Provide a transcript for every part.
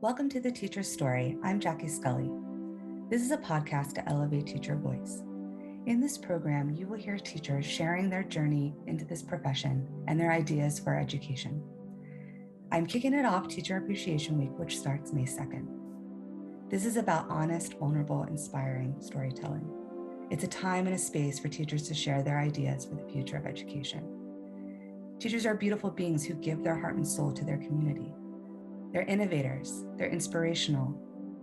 Welcome to The Teacher's Story. I'm Jackie Scully. This is a podcast to elevate teacher voice. In this program, you will hear teachers sharing their journey into this profession and their ideas for education. I'm kicking it off Teacher Appreciation Week, which starts May 2nd. This is about honest, vulnerable, inspiring storytelling. It's a time and a space for teachers to share their ideas for the future of education. Teachers are beautiful beings who give their heart and soul to their community. They're innovators, they're inspirational,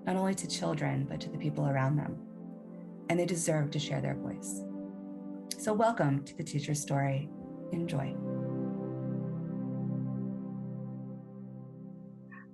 not only to children, but to the people around them. And they deserve to share their voice. So welcome to The Teacher's Story. Enjoy.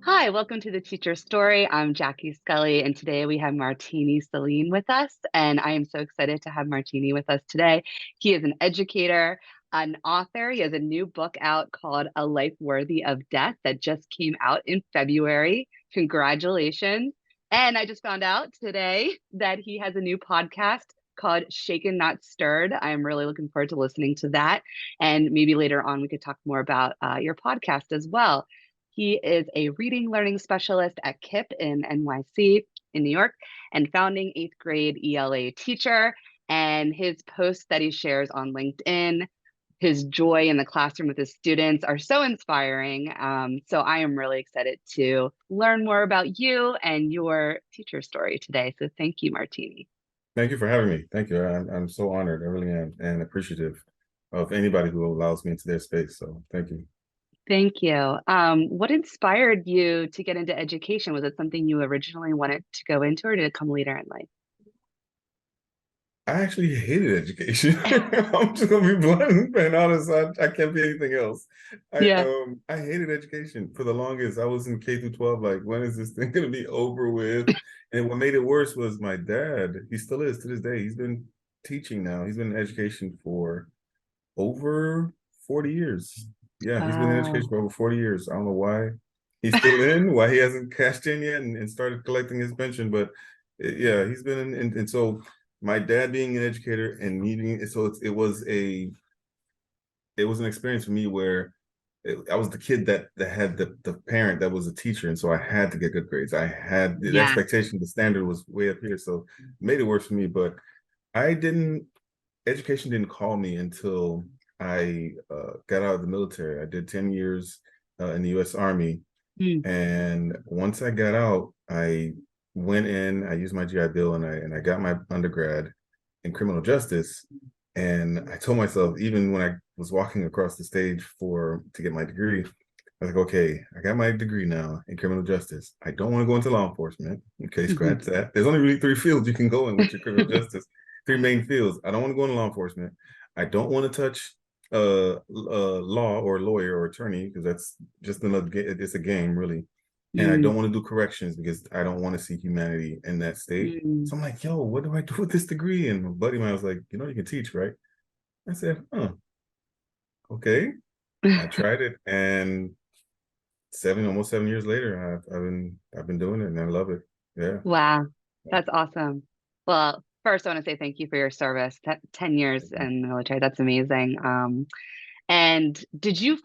Hi, welcome to The Teacher's Story. I'm Jackie Scully, and today we have Martini Salien with us. And I am so excited to have Martini with us today. He is an educator, an author. He has a new book out called A Life Worthy of Death that just came out in February. Congratulations. And I just found out today that he has a new podcast called Shaken Not Stirred. I am really looking forward to listening to that. And maybe later on we could talk more about your podcast as well. He is a reading learning specialist at KIPP in NYC in New York and founding 8th grade ELA teacher. And his posts that he shares on LinkedIn, his joy in the classroom with his students are so inspiring. So I am really excited to learn more about you and your teacher story today. So thank you, Martini. Thank you for having me. Thank you. I'm so honored. I really am, and appreciative of anybody who allows me into their space. So thank you. Thank you. What inspired you to get into education? Was it something you originally wanted to go into, or did it come later in life? I actually hated education. I'm just gonna be blunt and honest. I can't be anything else. I hated education for the longest. I was in K through 12. Like, when is this thing gonna be over with? And what made it worse was my dad. He still is to this day. He's been teaching now. He's been in education for over 40 years. Yeah, he's been in education for over 40 years. I don't know why he's still in, why he hasn't cashed in yet and started collecting his pension. But yeah, he's been in. And so my dad being an educator and needing, so it was an experience for me where I was the kid that had the parent that was a teacher. And so I had to get good grades. I had the expectation, the standard was way up here. So it made it worse for me. But education didn't call me until I got out of the military. I did 10 years in the U.S. Army. And once I got out, I went in, I used my GI Bill, and I got my undergrad in criminal justice. And I told myself, even when I was walking across the stage to get my degree, I was like, okay, I got my degree now in criminal justice. I don't want to go into law enforcement. Okay, scratch that. There's only really 3 fields you can go in with your criminal justice. 3 main fields. I don't want to go into law enforcement. I don't want to touch law or lawyer or attorney, because that's just another it's a game, really. And I don't want to do corrections because I don't want to see humanity in that state. So I'm like, yo, what do I do with this degree? And my buddy of mine was like, you can teach, right? I said, okay. I tried it, and almost 7 years later, I've been doing it, and I love it. Yeah. Wow, that's awesome. Well, first, I want to say thank you for your service. 10 years in the military. That's amazing. And you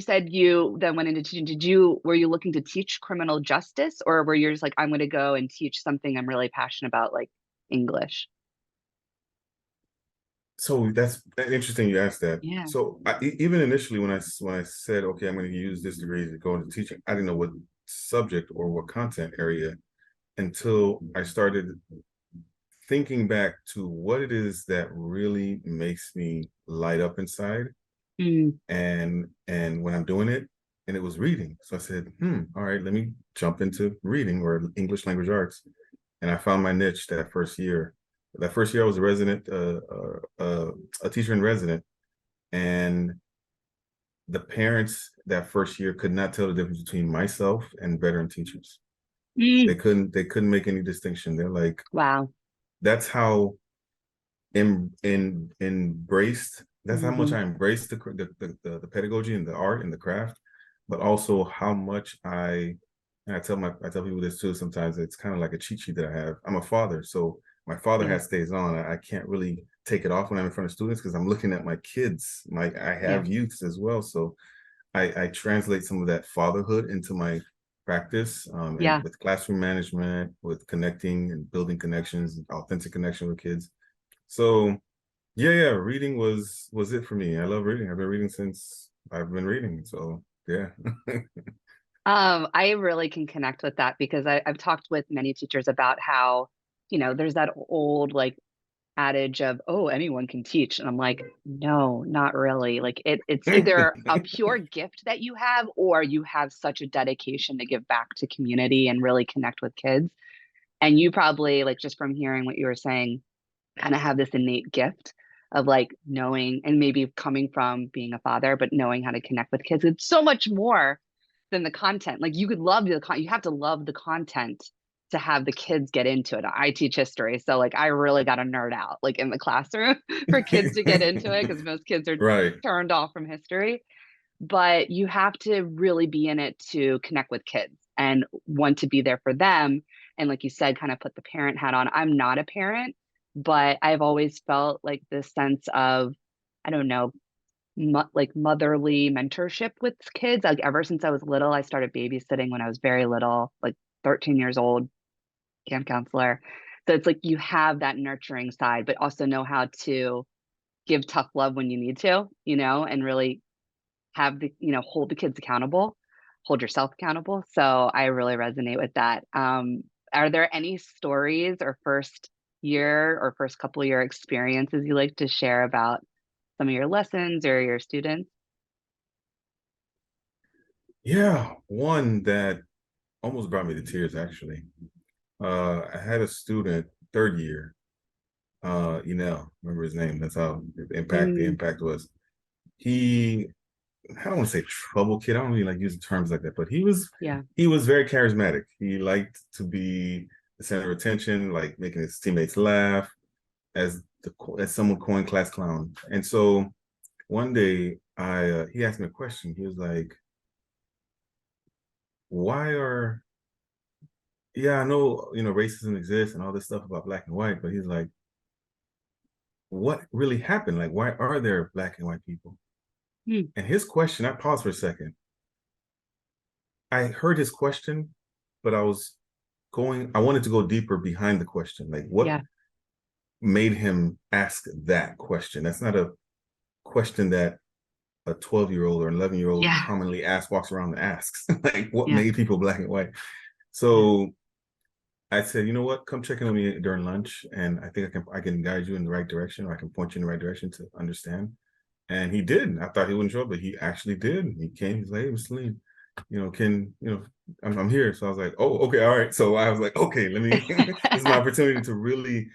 said you then went into teaching. Were you looking to teach criminal justice, or were you just like, I'm going to go and teach something I'm really passionate about, like English? So that's interesting you asked that. Yeah. So even initially when I said, okay, I'm going to use this degree to go into teaching, I didn't know what subject or what content area until I started thinking back to what it is that really makes me light up inside. And when I'm doing it, and it was reading. So I said, all right, let me jump into reading or English language arts. And I found my niche that first year. That first year I was a resident, a teacher in resident. And the parents that first year could not tell the difference between myself and veteran teachers. They couldn't make any distinction. They're like, wow, that's how embraced. That's how much I embraced the pedagogy and the art and the craft, but also how much I tell people this too. Sometimes it's kind of like a cheat sheet that I have. I'm a father, so my father hat stays on. I can't really take it off when I'm in front of students because I'm looking at my kids. I have youths as well, so I translate some of that fatherhood into my practice, Yeah. and with classroom management, with connecting and building connections, authentic connection with kids. So yeah, reading was it for me. I love reading. I've been reading since I've been reading. So yeah. I really can connect with that because I've talked with many teachers about how, there's that old like adage of, oh, anyone can teach. And I'm like, no, not really. Like it's either a pure gift that you have, or you have such a dedication to give back to community and really connect with kids. And you probably, like, just from hearing what you were saying, kind of have this innate gift of like knowing, and maybe coming from being a father, but knowing how to connect with kids. It's so much more than the content. Like you could love you have to love the content to have the kids get into it. I teach history, so like I really got to nerd out like in the classroom for kids to get into it, because most kids are Right. turned off from history. But you have to really be in it to connect with kids and want to be there for them. And like you said, kind of put the parent hat on. I'm not a parent, but I've always felt like this sense of, I don't know, like motherly mentorship with kids. Like ever since I was little, I started babysitting when I was very little, like 13 years old, camp counselor. So it's like you have that nurturing side, but also know how to give tough love when you need to, and really have the, hold the kids accountable, hold yourself accountable. So I really resonate with that. Are there any stories or first year or first couple year experiences you like to share about some of your lessons or your students? Yeah, one that almost brought me to tears, actually. I had a student, third year, remember his name. That's how the impact was. He, I don't want to say trouble kid. I don't really like using terms like that, but he was very charismatic. He liked to be the center of attention, like making his teammates laugh, as someone coined class clown. And so one day he asked me a question. He was like, why are I know, racism exists and all this stuff about black and white, but he's like, what really happened? Like, why are there black and white people? And his question, I paused for a second. I heard his question, but I wanted to go deeper behind the question. Like, what made him ask that question? That's not a question that a 12-year-old or 11-year-old commonly walks around and asks. Like, what made people black and white? So I said, you know what, come check in with me during lunch, and I think I can guide you in the right direction, or I can point you in the right direction to understand. And he did. I thought he wouldn't show up, but he actually did. He came. He's like, hey, Mr. Salim, I'm here. So I was like, oh, okay, all right. So I was like, okay, let me. This is my opportunity to really,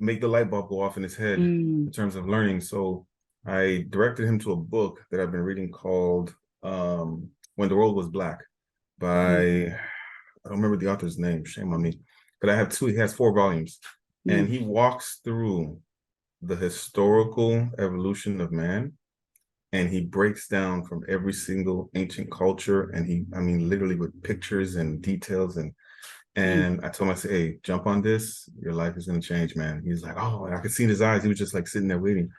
make the light bulb go off in his head in terms of learning. So I directed him to a book that I've been reading called When the World Was Black by I don't remember the author's name, shame on me, but I have two. He has 4 volumes, and he walks through the historical evolution of man, and he breaks down from every single ancient culture, and literally with pictures and details, and I told him, I said, hey, jump on this, your life is going to change, man. He's like, oh, and I could see in his eyes, he was just like sitting there waiting.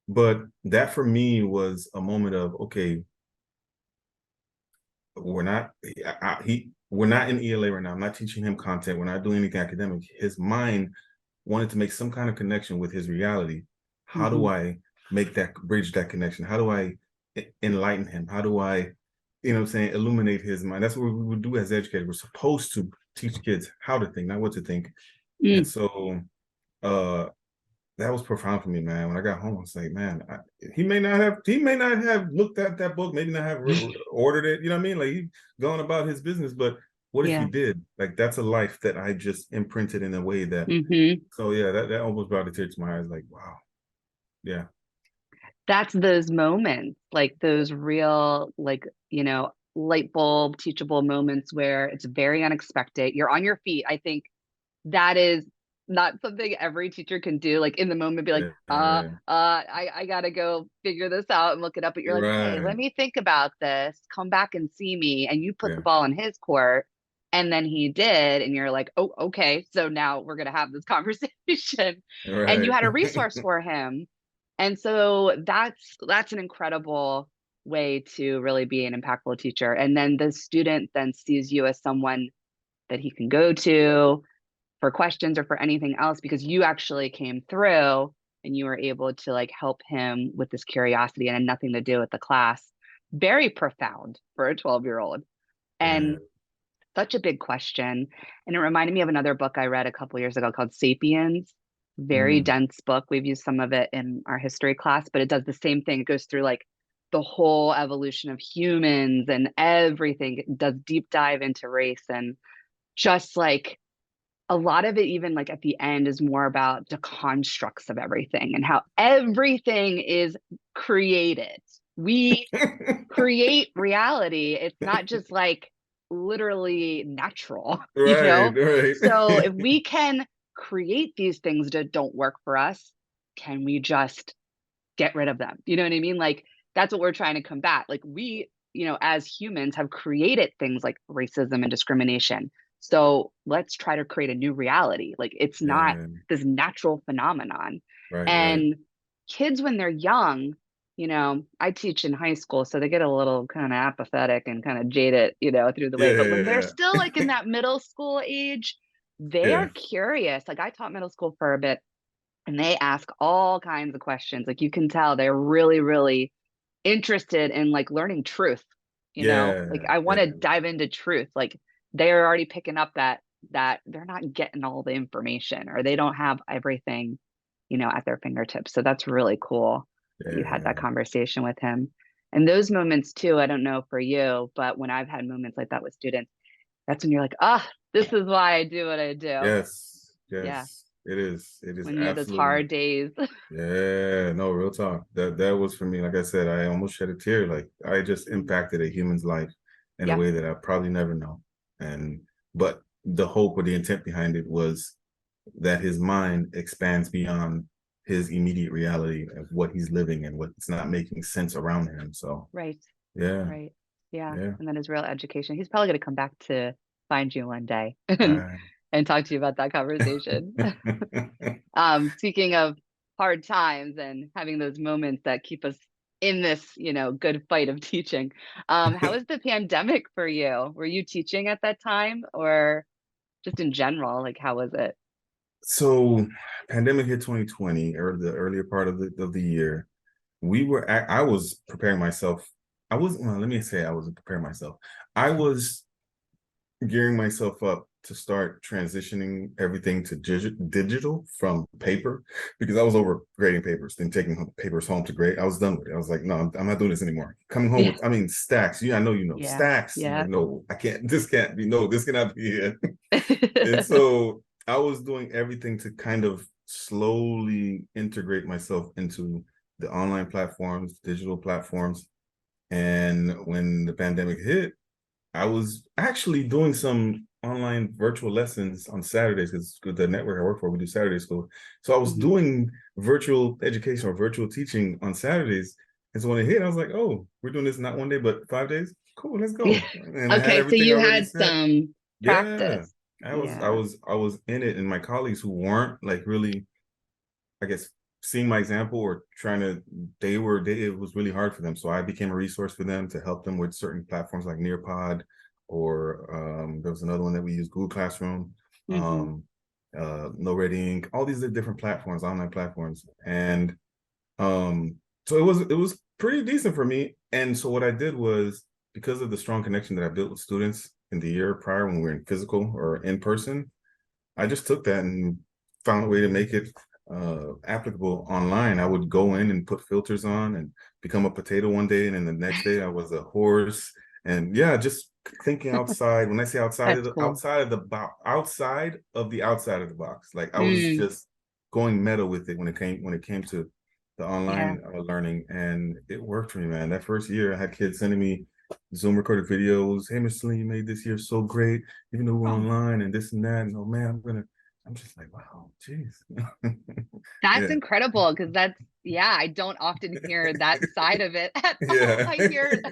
But that for me was a moment of, okay, we're not in ELA right now. I'm not teaching him content. We're not doing anything academic. His mind wanted to make some kind of connection with his reality. How do I bridge that connection? How do I enlighten him? How do I, illuminate his mind? That's what we would do as educators. We're supposed to teach kids how to think, not what to think. And so that was profound for me, man. When I got home, I was like, man, he may not have looked at that book, maybe not have ordered it. You know what I mean? Like, he's going about his business, but what if he did? Like, that's a life that I just imprinted in a way that. So yeah, that almost brought a tear to my eyes. Like, wow, yeah. That's those moments, like those real, like, light bulb teachable moments where it's very unexpected. You're on your feet. I think that is not something every teacher can do, like in the moment, be like, I gotta go figure this out and look it up. But you're like, hey, let me think about this, come back and see me. And you put the ball in his court. And then he did. And you're like, oh, okay. So now we're gonna have this conversation. And you had a resource for him. And so that's an incredible way to really be an impactful teacher. And then the student then sees you as someone that he can go to for questions or for anything else, because you actually came through and you were able to like help him with this curiosity and had nothing to do with the class. Very profound for a 12-year-old. And such a big question. And it reminded me of another book I read a couple years ago called Sapiens. Very dense book. We've used some of it in our history class, but it does the same thing. It goes through like the whole evolution of humans and everything. It does deep dive into race, and just like a lot of it, even like at the end, is more about the constructs of everything and how everything is created. We create reality. It's not just like literally natural, you know? Right. So if we can create these things that don't work for us, can we just get rid of them? You know what I mean? Like, that's what we're trying to combat. Like, we, you know, as humans have created things like racism and discrimination. So let's try to create a new reality. Like, it's not this natural phenomenon. And kids, when they're young, you know, I teach in high school, so they get a little kind of apathetic and kind of jaded, you know, through the way. But when they're still like in that middle school age, they are curious. Like, I taught middle school for a bit, and they ask all kinds of questions. Like, you can tell they're really, really interested in like learning truth, you know, like I want to dive into truth. Like, they're already picking up that they're not getting all the information, or they don't have everything, you know, at their fingertips. So that's really cool that you had that conversation with him. And those moments too, I don't know for you, but when I've had moments like that with students, that's when you're like, ah, this is why I do what I do. Yes. Yeah. It is When you have those hard days. No, real talk. That was for me. Like I said, I almost shed a tear. Like, I just impacted a human's life in a way that I probably never know. But the hope or the intent behind it was that his mind expands beyond his immediate reality of what he's living and what's not making sense around him. So Yeah. And then his real education. He's probably going to come back to find you one day and talk to you about that conversation. Speaking of hard times and having those moments that keep us in this, you know, good fight of teaching. How was the pandemic for you? Were you teaching at that time, or just in general? Like, how was it? So pandemic hit 2020, or the earlier part of the year. I was preparing myself. I wasn't, well, let me say I wasn't preparing myself. I was gearing myself up to start transitioning everything to digital from paper, because I was over grading papers, then taking papers home to grade. I was done with it. I was like, no, I'm not doing this anymore. Coming home with, I mean, stacks. I know, stacks. Like, no, I can't. This can't be. No, this cannot be it. And so I was doing everything to kind of slowly integrate myself into the online platforms, digital platforms. And when the pandemic hit, I was actually doing some online virtual lessons on Saturdays, because the network I work for, we do Saturday school. So I was doing virtual education or virtual teaching on Saturdays. And so when it hit, I was like, oh, we're doing this not one day, but 5 days. Cool, let's go. And okay, so you had some practice. I was in it, and my colleagues who weren't like really, I guess, seeing my example or trying to, it was really hard for them. So I became a resource for them to help them with certain platforms like Nearpod, or there was another one that we used, Google Classroom, No Red Ink, all these different platforms, online platforms. And so it was pretty decent for me. And so what I did was, because of the strong connection that I built with students in the year prior when we were in physical or in person, I just took that and found a way to make it applicable online. I would go in and put filters on and become a potato one day, and then the next day I was a horse. And just thinking outside. When I say outside of the outside of the box, outside of the outside of the box, like I was just going meta with it when it came to the online learning, and it worked for me, man. That first year, I had kids sending me Zoom recorded videos. Hey, Miss Salien, you made this year so great, even though we're online and this and that. And oh man, I'm just like, wow, geez. That's incredible, because I don't often hear that side of it at all. I hear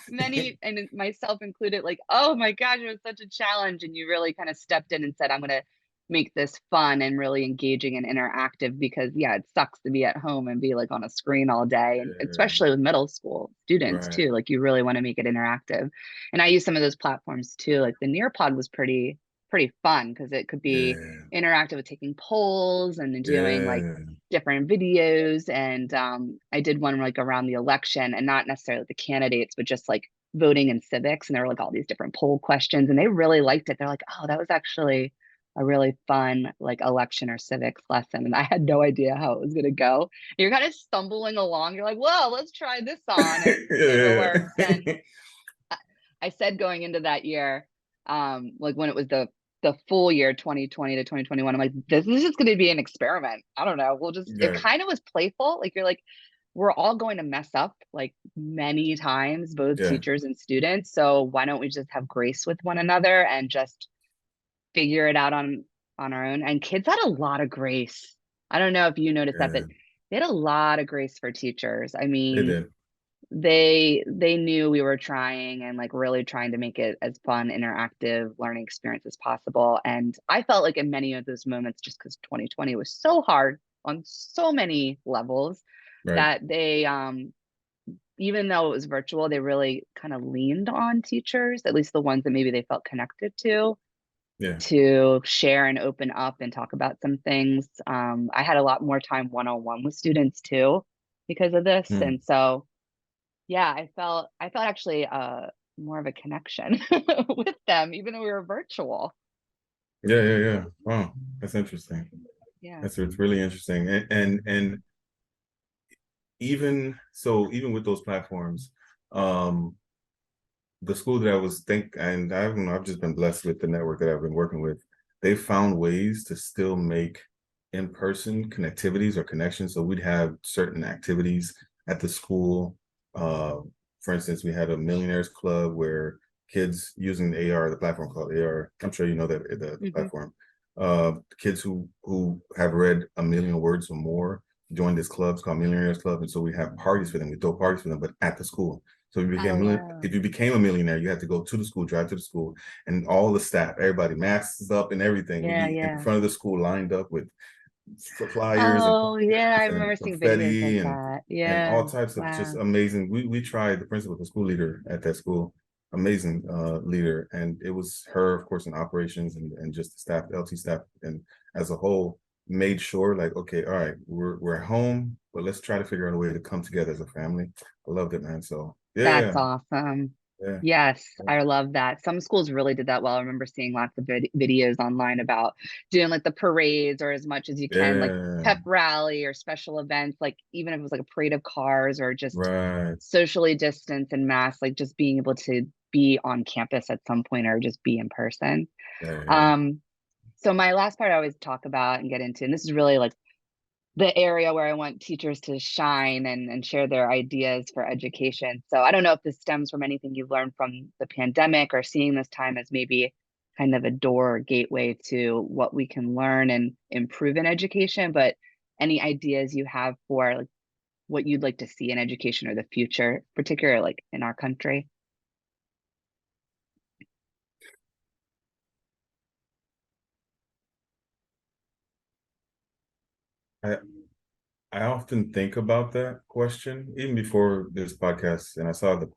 many, and myself included, like, oh my gosh, it was such a challenge. And you really kind of stepped in and said, I'm going to make this fun and really engaging and interactive, because yeah, it sucks to be at home and be like on a screen all day, and especially with middle school students too, like you really want to make it interactive. And I use some of those platforms too, like the Nearpod was pretty fun because it could be interactive with taking polls and doing like different videos. And I did one like around the election, and not necessarily the candidates, but just like voting and civics, and there were like all these different poll questions, and they really liked it. They're like, oh, that was actually a really fun like election or civics lesson, and I had no idea how it was going to go. You're kind of stumbling along, you're like, well, let's try this on and see if it works. And I said going into that year, like when it was the full year 2020 to 2021, I'm like, this is just going to be an experiment. I don't know, we'll just it kind of was playful, like you're like, we're all going to mess up like many times, both teachers and students, so why don't we just have grace with one another and just figure it out on our own. And kids had a lot of grace. I don't know if you noticed that, but they had a lot of grace for teachers. I mean, they knew we were trying and like really trying to make it as fun, interactive learning experience as possible. And I felt like in many of those moments, just because 2020 was so hard on so many levels, that they even though it was virtual, they really kind of leaned on teachers, at least the ones that maybe they felt connected to share and open up and talk about some things. I had a lot more time one-on-one with students too because of this. And so, yeah, I felt actually more of a connection with them, even though we were virtual. Yeah. Wow, that's interesting. Yeah, it's really interesting. And even with those platforms, the school that I was and I've just been blessed with the network that I've been working with. They found ways to still make in-person connectivities or connections. So we'd have certain activities at the school. For instance, we had a millionaires club where kids using the AR, the platform called AR. I'm sure you know that the platform. Kids who have read 1 million words or more joined this club. It's called Millionaires Club, and so we have parties for them. We throw parties for them, but at the school. So if you became a millionaire, you had to go to the school, drive to the school, and all the staff, everybody, masks up and everything, would be in front of the school, lined up with flyers I remember seeing videos like that. And all types of just amazing. We tried, the principal, the school leader at that school, amazing leader, and it was her, of course, in operations and just the staff, the LT staff, and as a whole, made sure like, okay, all right, we're home, but let's try to figure out a way to come together as a family. I loved it, man. So that's awesome. Yes, I love that. Some schools really did that well. I remember seeing lots of videos online about doing like the parades, or as much as you can, like pep rally or special events, like even if it was like a parade of cars or just socially distance and mask, like just being able to be on campus at some point or just be in person. So my last part I always talk about and get into, and this is really like the area where I want teachers to shine and share their ideas for education. So I don't know if this stems from anything you've learned from the pandemic, or seeing this time as maybe kind of a door or gateway to what we can learn and improve in education, but any ideas you have for like what you'd like to see in education or the future, particularly like in our country? I often think about that question, even before this podcast, and I saw the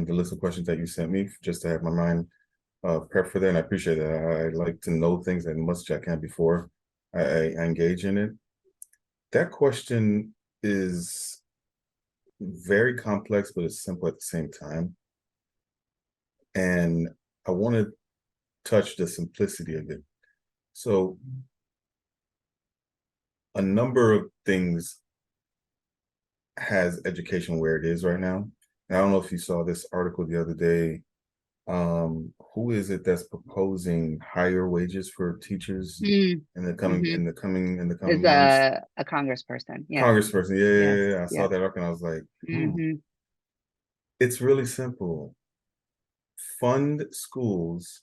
list of questions that you sent me, just to have my mind prep for that, and I appreciate that. I like to know things as much as I can before I engage in it. That question is very complex, but it's simple at the same time. And I want to touch the simplicity of it. So a number of things has education where it is right now. And I don't know if you saw this article the other day. Who is it that's proposing higher wages for teachers in the coming is months? A congressperson. Congressperson. I saw that article and I was like, It's really simple. Fund schools,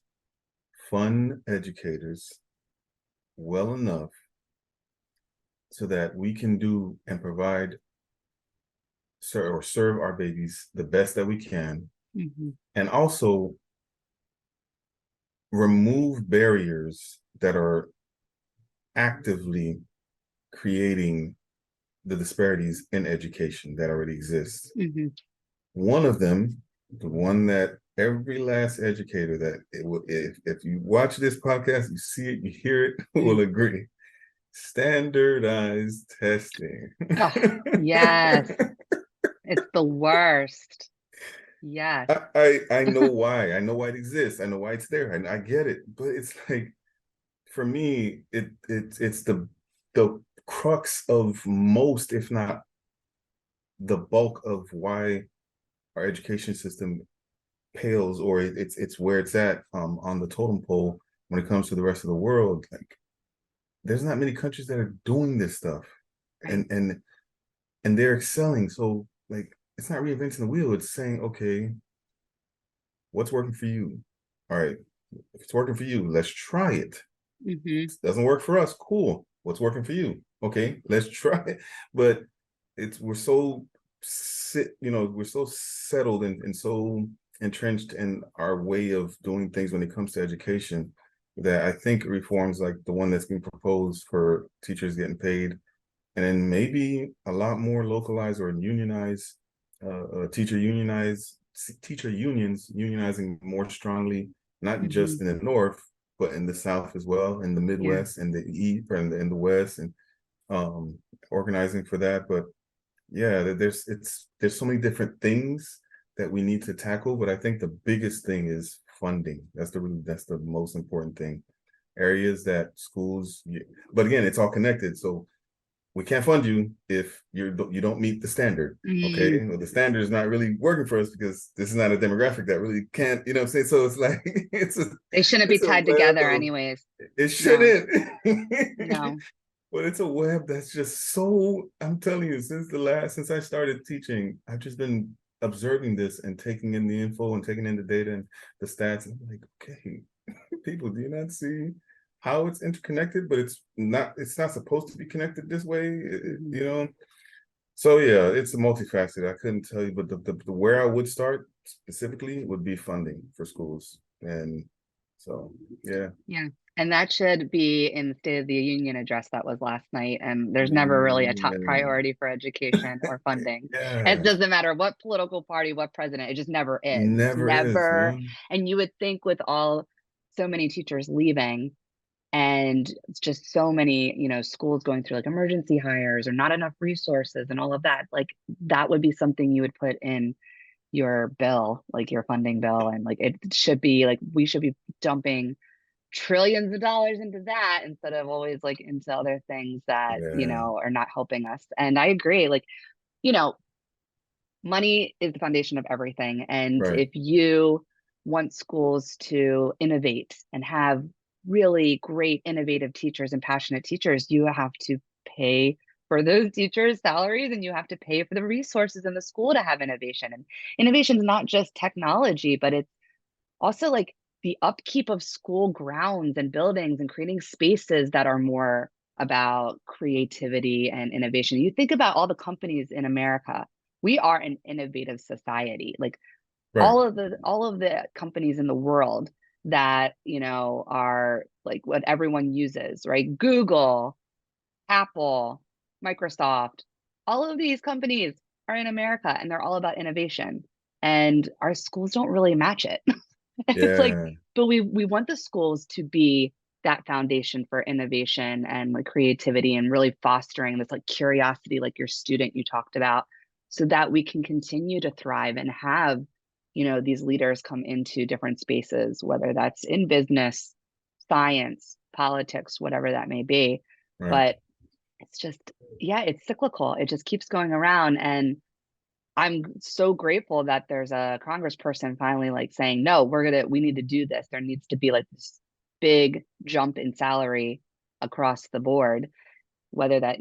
fund educators well enough so that we can do and provide or serve our babies the best that we can, and also remove barriers that are actively creating the disparities in education that already exist. One of them, the one that every last educator that if you watch this podcast, you see it, you hear it, will agree. Standardized testing. Oh, yes. It's the worst. Yes. I know why. I know why it exists. I know why it's there. I get it. But it's like, for me, it's the crux of most, if not the bulk of why our education system pales, or it's where it's at on the totem pole when it comes to the rest of the world. Like, there's not many countries that are doing this stuff, and they're excelling. So, like, it's not reinventing the wheel. It's saying, okay, what's working for you? All right, if it's working for you, let's try it. It doesn't work for us. Cool. What's working for you? Okay, let's try it. But we're so settled and so entrenched in our way of doing things when it comes to education that I think reforms like the one that's being proposed for teachers getting paid, and then maybe a lot more localized or unionized teacher unions unionizing more strongly, not just in the North, but in the South as well, in the Midwest, and the East, and in the West, and organizing for that. But yeah, there's so many different things that we need to tackle, but I think the biggest thing is funding. That's the most important thing. Areas that schools, but again, it's all connected. So we can't fund you if you don't meet the standard. Okay, well, the standard is not really working for us because this is not a demographic that really can't. You know what I'm saying? So it's like they shouldn't be tied together, anyways. It shouldn't. No. But it's a web that's just so. I'm telling you, since I started teaching, I've just been observing this and taking in the info and taking in the data and the stats. And I'm like, okay, people, do you not see how it's interconnected? But it's not supposed to be connected this way, you know? So yeah, it's multifaceted. I couldn't tell you, but the where I would start specifically would be funding for schools. And so, yeah. Yeah. And that should be in the State of the Union address that was last night. And there's never really a top priority for education or funding. It doesn't matter what political party, what president, it just never is. Never is. And you would think with so many teachers leaving and just so many, schools going through like emergency hires or not enough resources and all of that, like that would be something you would put in your bill, like your funding bill. And like, it should be like, we should be dumping trillions of dollars into that instead of always like into other things that are not helping us. And I agree, like, money is the foundation of everything. And if you want schools to innovate and have really great innovative teachers and passionate teachers, you have to pay for those teachers' salaries, and you have to pay for the resources in the school to have innovation. And innovation is not just technology, but it's also like the upkeep of school grounds and buildings and creating spaces that are more about creativity and innovation. You think about all the companies in America. We are an innovative society. Like all of the companies in the world that, are like what everyone uses, right? Google, Apple, Microsoft, all of these companies are in America, and they're all about innovation. And our schools don't really match it. It's like, but we want the schools to be that foundation for innovation and like creativity and really fostering this like curiosity, like your student you talked about, so that we can continue to thrive and have, these leaders come into different spaces, whether that's in business, science, politics, whatever that may be. But it's just, it's cyclical. It just keeps going around. And I'm so grateful that there's a congressperson finally like saying, no, we need to do this. There needs to be like this big jump in salary across the board, whether that,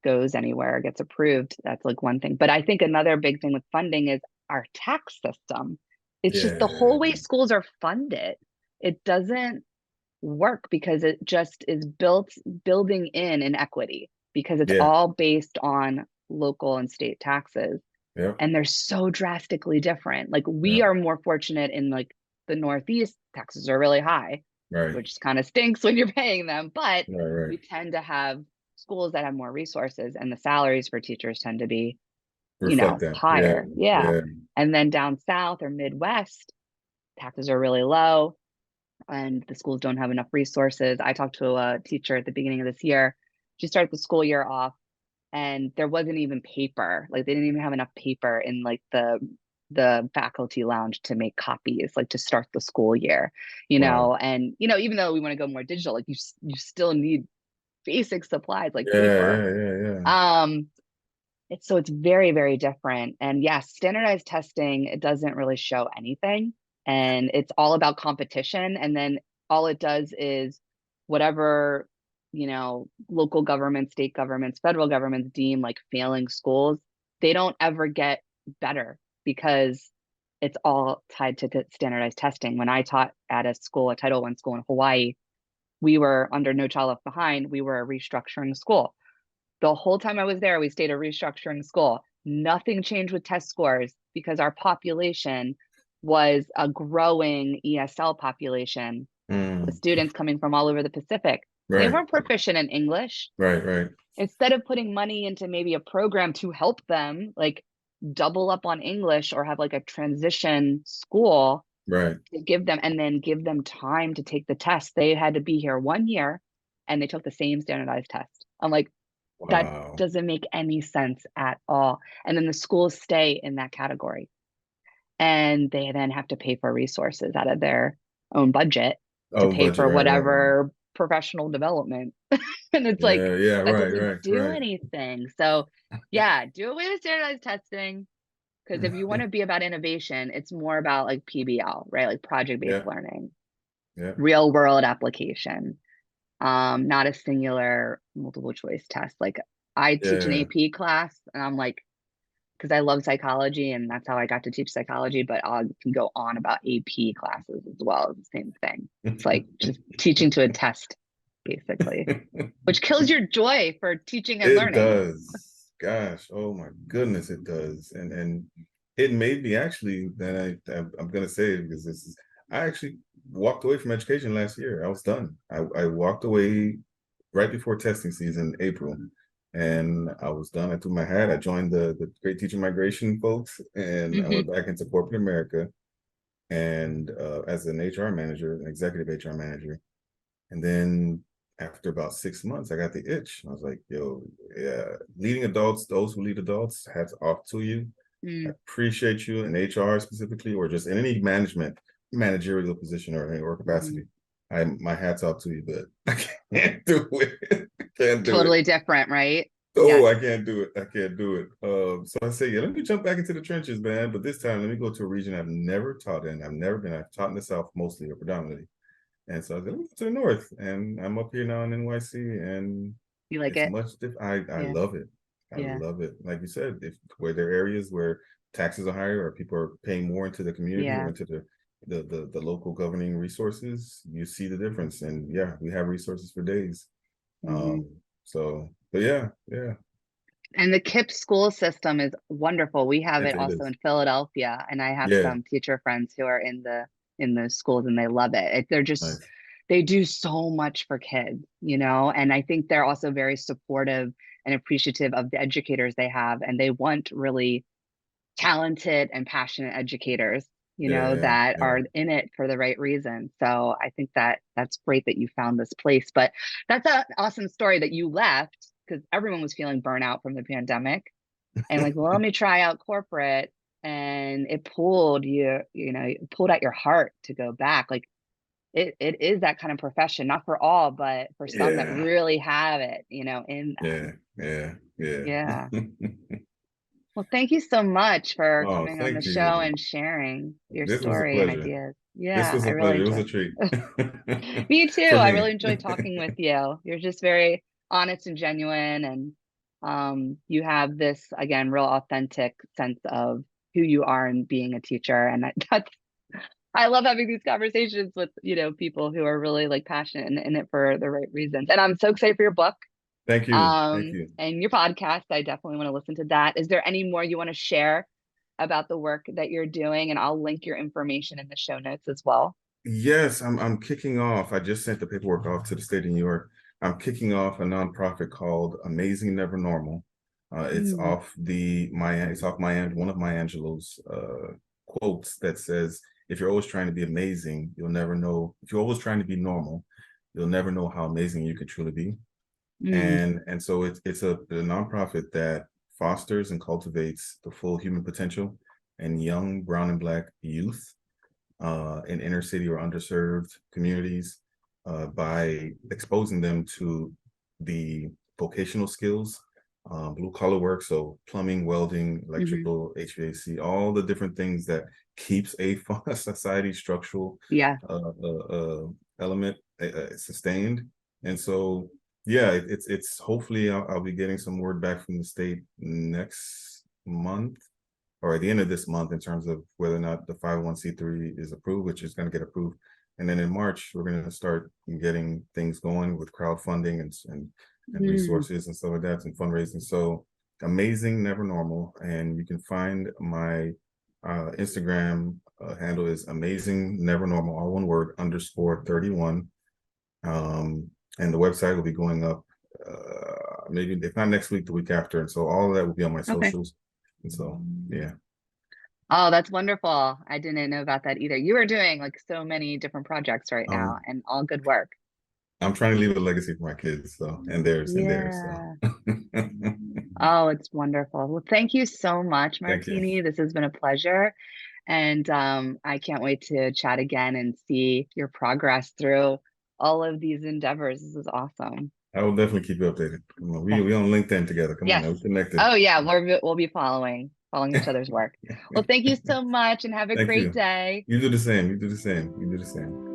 goes anywhere, gets approved. That's like one thing. But I think another big thing with funding is our tax system. It's just the whole way schools are funded. It doesn't work because it just is building in inequity because it's all based on local and state taxes. And they're so drastically different. Like we are more fortunate in like the Northeast, taxes are really high. Right. which kind of stinks when you're paying them. But Right. we tend to have schools that have more resources, and the salaries for teachers tend to be, Reflect that. higher. Yeah. Yeah. And then down south or Midwest, taxes are really low and the schools don't have enough resources. I talked to a teacher at the beginning of this year. She started the school year off and there wasn't even paper. Like they didn't even have enough paper in like the faculty lounge to make copies, like to start the school year, Wow. and even though we want to go more digital, like you still need basic supplies like paper. Yeah. It's very, very different. And yes, standardized testing, it doesn't really show anything. And it's all about competition. And then all it does is whatever, local governments, state governments, federal governments deem like failing schools, they don't ever get better because it's all tied to standardized testing. When I taught at a Title I school in Hawaii, we were under No Child Left Behind. We were a restructuring school. The whole time I was there, we stayed a restructuring school. Nothing changed with test scores because our population was a growing ESL population with students coming from all over the Pacific. They Right. weren't proficient in English. Right. Instead of putting money into maybe a program to help them like double up on English or have like a transition school Right. to give them and then give them time to take the test, they had to be here 1 year and they took the same standardized test. I'm like, that Wow. doesn't make any sense at all. And then the schools stay in that category. And they then have to pay for resources out of their own budget to pay for Right. whatever professional development. And it's like, Yeah. that doesn't do Right. anything. So yeah, do away with standardized testing. Because if you want to be about innovation, it's more about like PBL, right? Like project-based learning, real world application. Not a singular multiple choice test. Like I teach an AP class and I'm like, because I love psychology and that's how I got to teach psychology, but I can go on about AP classes as well. It's the same thing. It's like just teaching to a test, basically, which kills your joy for teaching and It learning. does. Gosh, oh my goodness, it does. And it made me actually, I'm gonna say it because I actually walked away from education last year. I was done. I walked away right before testing season, April, and I was done. I threw my hat. I joined the Great Teacher Migration folks, and I went back into corporate America, and as an HR manager, an executive HR manager, and then after about 6 months, I got the itch. I was like, yo, yeah, leading adults, those who lead adults, hats off to you. I appreciate you in HR specifically, or just in any managerial position or capacity. My hat's off to you, but I can't do it. I can't do totally it. different, right? Oh, yes. I can't do it. I can't do it. So I say, yeah, let me jump back into the trenches, man. But this time, let me go to a region I've never taught in. I've taught in the South mostly or predominantly. And so I said, let me go to the North. And I'm up here now in NYC, and you like it's it? much different. I love it. I love it. Like you said, where there are areas where taxes are higher or people are paying more into the community or into the local governing resources, you see the difference. And yeah, we have resources for days. So, but yeah. And the KIPP school system is wonderful. We have it It also is. in Philadelphia, and I have some teacher friends who are in the schools and they love it. They're just Nice. They do so much for kids, and I think they're also very supportive and appreciative of the educators they have, and they want really talented and passionate educators, that are in it for the right reason. So I think that's great that you found this place. But that's an awesome story that you left because everyone was feeling burnout from the pandemic and like, well, let me try out corporate, and it pulled it pulled at your heart to go back. Like it is that kind of profession, not for all, but for some that really have it, in them. Yeah. Well, thank you so much for Oh, coming on the thank show you. and sharing your This was a story and pleasure. ideas. This Yeah, was I a really pleasure. It was enjoyed a treat. it. Me too. For I me. really enjoyed talking with you. You're just very honest and genuine, and you have this, again, real authentic sense of who you are and being a teacher. And I love having these conversations with, people who are really like passionate and in it for the right reasons. And I'm so excited for your book. Thank you. Thank you. And your podcast. I definitely want to listen to that. Is there any more you want to share about the work that you're doing? And I'll link your information in the show notes as well. Yes, I'm kicking off. I just sent the paperwork off to the state of New York. I'm kicking off a nonprofit called Amazing Never Normal. It's off one of Maya Angelou's quotes that says, if you're always trying to be amazing, you'll never know. If you're always trying to be normal, you'll never know how amazing you could truly be. And so it's a nonprofit that fosters and cultivates the full human potential in young brown and Black youth in inner city or underserved communities by exposing them to the vocational skills, blue collar work, so plumbing, welding, electrical, HVAC, all the different things that keeps a society structural element sustained. And so, yeah, it's hopefully I'll be getting some word back from the state next month or at the end of this month in terms of whether or not the 501c3 is approved, which is going to get approved. And then in March, we're going to start getting things going with crowdfunding and resources and stuff like that and fundraising. So Amazing Never Normal. And you can find my Instagram handle is Amazing Never Normal, all one word, _31. And the website will be going up maybe if not next week, the week after. And so all of that will be on my socials. And so, yeah. Oh, that's wonderful. I didn't know about that either. You are doing like so many different projects right now and all good work. I'm trying to leave a legacy for my kids, so and theirs. So. Oh, it's wonderful. Well, thank you so much, Martini. This has been a pleasure. And I can't wait to chat again and see your progress through all of these endeavors. This is awesome. I will definitely keep you updated. Come on, we on LinkedIn together. Come on, we're connected. Oh yeah, we'll be following each other's work. Well, thank you so much and have a great day. You do the same. You do the same.